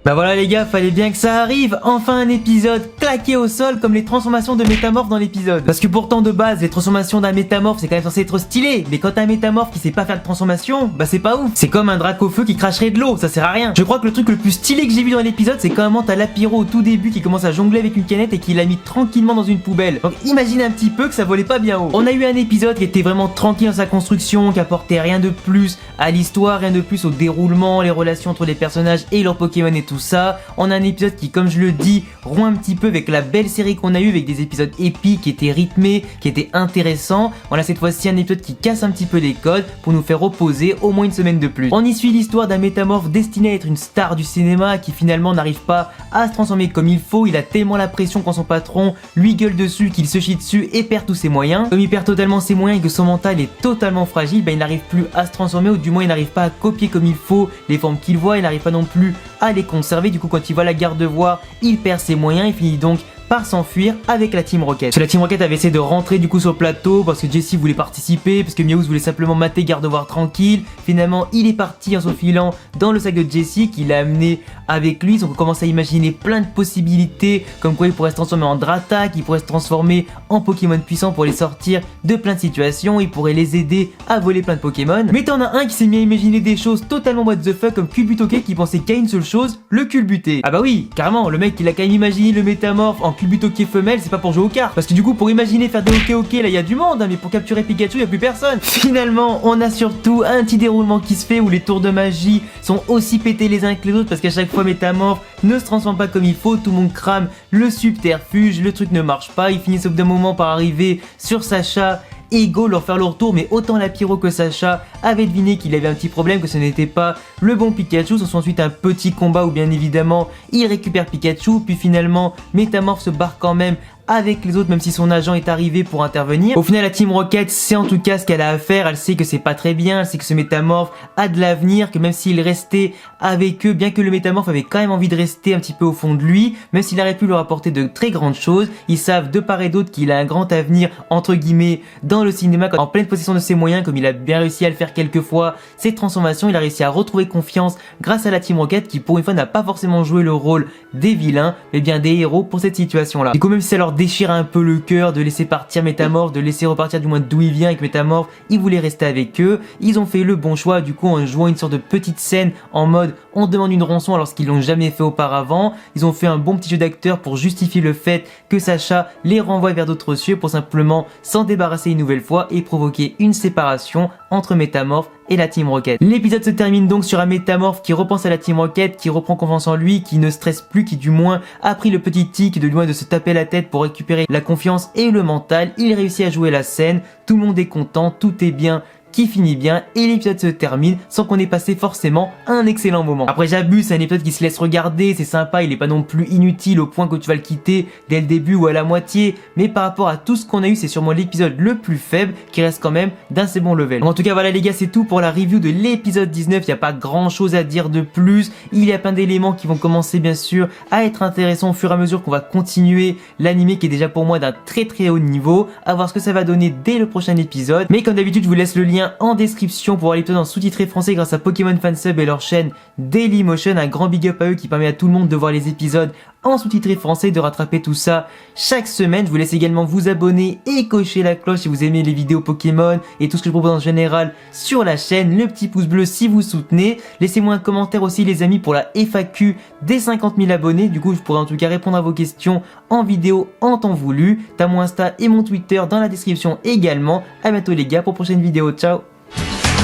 Bah voilà les gars, fallait bien que ça arrive. Enfin un épisode claqué au sol comme les transformations de Métamorphe dans l'épisode. Parce que pourtant de base, les transformations d'un Métamorphe c'est quand même censé être stylé. Mais quand t'as un Métamorphe qui sait pas faire de transformation, bah c'est pas ouf. C'est comme un Dracofeu qui cracherait de l'eau, ça sert à rien. Je crois que le truc le plus stylé que j'ai vu dans l'épisode, c'est quand t'as Lapiro au tout début qui commence à jongler avec une canette et qui l'a mis tranquillement dans une poubelle. Donc imagine un petit peu que ça volait pas bien haut. On a eu un épisode qui était vraiment tranquille dans sa construction, qui apportait rien de plus à l'histoire, rien de plus au déroulement, les relations entre les personnages et leurs Pokémon et tout ça. On a un épisode qui, comme je le dis, rompt un petit peu avec la belle série qu'on a eu, avec des épisodes épiques qui étaient rythmés, qui étaient intéressants. On a cette fois-ci un épisode qui casse un petit peu les codes pour nous faire reposer au moins une semaine de plus. On y suit l'histoire d'un Métamorphe destiné à être une star du cinéma qui finalement n'arrive pas à se transformer comme il faut. Il a tellement la pression quand son patron lui gueule dessus qu'il se chie dessus et perd tous ses moyens. Comme il perd totalement ses moyens et que son mental est totalement fragile, il n'arrive plus à se transformer, ou du moins il n'arrive pas à copier comme il faut les formes qu'il voit, il n'arrive pas non plus à les conserver. Du coup quand il voit la Gardevoir, il perd ses moyens et finit donc par s'enfuir avec la Team Rocket. Parce que la Team Rocket avait essayé de rentrer du coup sur le plateau parce que Jessie voulait participer, parce que Meowth voulait simplement mater Gardevoir tranquille. Finalement il est parti en s'enfilant dans le sac de Jessie qu'il a amené avec lui. Donc on commence à imaginer plein de possibilités, comme quoi il pourrait se transformer en Dratak, il pourrait se transformer en Pokémon puissant pour les sortir de plein de situations, il pourrait les aider à voler plein de Pokémon. Mais t'en as un qui s'est mis à imaginer des choses totalement what the fuck, comme Culbutoke qui pensait qu'à une seule chose, le culbuter. Ah bah oui, carrément, le mec il a quand même imaginé le Métamorphe en Culbutoke femelle, c'est pas pour jouer aux cartes. Parce que du coup pour imaginer faire des ok là il y a du monde, hein, mais pour capturer Pikachu il y a plus personne. Finalement on a surtout un petit déroulement qui se fait où les tours de magie sont aussi pétés les uns que les autres, parce qu'à chaque fois Métamorphe ne se transforme pas comme il faut, tout le monde crame le subterfuge, le truc ne marche pas, ils finissent au bout d'un moment par arriver sur Sacha et Go leur faire leur tour, mais autant Lapiro que Sacha avaient deviné qu'il avait un petit problème, que ce n'était pas le bon Pikachu. Ce sont ensuite un petit combat où bien évidemment il récupère Pikachu, puis finalement Métamorphe se barre quand même avec les autres, même si son agent est arrivé pour intervenir. Au final la Team Rocket sait en tout cas ce qu'elle a à faire, elle sait que c'est pas très bien, elle sait que ce Métamorphe a de l'avenir, que même s'il restait avec eux, bien que le Métamorphe avait quand même envie de rester un petit peu au fond de lui, même s'il aurait pu leur apporter de très grandes choses, ils savent de part et d'autre qu'il a un grand avenir entre guillemets dans le cinéma, en pleine possession de ses moyens, comme il a bien réussi à le faire quelques fois, ses transformations, il a réussi à retrouver confiance grâce à la Team Rocket qui pour une fois n'a pas forcément joué le rôle des vilains, mais bien des héros pour cette situation là. Du coup même si ça leur déchire un peu le cœur de laisser partir Métamorphe, de laisser repartir du moins d'où il vient, avec Métamorphe il voulait rester avec eux, ils ont fait le bon choix du coup en jouant une sorte de petite scène en mode on demande une rançon alors qu'ils l'ont jamais fait auparavant. Ils ont fait un bon petit jeu d'acteur pour justifier le fait que Sacha les renvoie vers d'autres cieux pour simplement s'en débarrasser une nouvelle fois et provoquer une séparation entre Métamorphe et la Team Rocket. L'épisode se termine donc sur un Métamorphe qui repense à la Team Rocket, qui reprend confiance en lui, qui ne stresse plus, qui du moins a pris le petit tic de loin de se taper la tête pour récupérer la confiance et le mental. Il réussit à jouer la scène, tout le monde est content, tout est bien, qui finit bien et l'épisode se termine sans qu'on ait passé forcément un excellent moment. Après j'abuse, c'est un épisode qui se laisse regarder, c'est sympa, il est pas non plus inutile au point que tu vas le quitter dès le début ou à la moitié, mais par rapport à tout ce qu'on a eu, c'est sûrement l'épisode le plus faible qui reste quand même d'un assez bon level. En tout cas voilà les gars, c'est tout pour la review de l'épisode 19, il n'y a pas grand chose à dire de plus, il y a plein d'éléments qui vont commencer bien sûr à être intéressants au fur et à mesure qu'on va continuer l'anime qui est déjà pour moi d'un très haut niveau, à voir ce que ça va donner dès le prochain épisode, mais comme d'habitude je vous laisse le lien en description pour voir l'épisode en sous-titré français grâce à Pokémon Fansub et leur chaîne Dailymotion. Un grand big up à eux qui permet à tout le monde de voir les épisodes en sous-titré français, de rattraper tout ça chaque semaine. Je vous laisse également vous abonner et cocher la cloche si vous aimez les vidéos Pokémon et tout ce que je propose en général sur la chaîne. Le petit pouce bleu si vous soutenez. Laissez-moi un commentaire aussi les amis pour la FAQ des 50 000 abonnés. Du coup je pourrai en tout cas répondre à vos questions en vidéo en temps voulu. T'as mon Insta et mon Twitter dans la description également. À bientôt les gars pour prochaine vidéo. Ciao.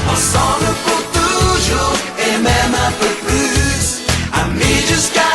Ensemble pour toujours et même un peu plus, amis jusqu'à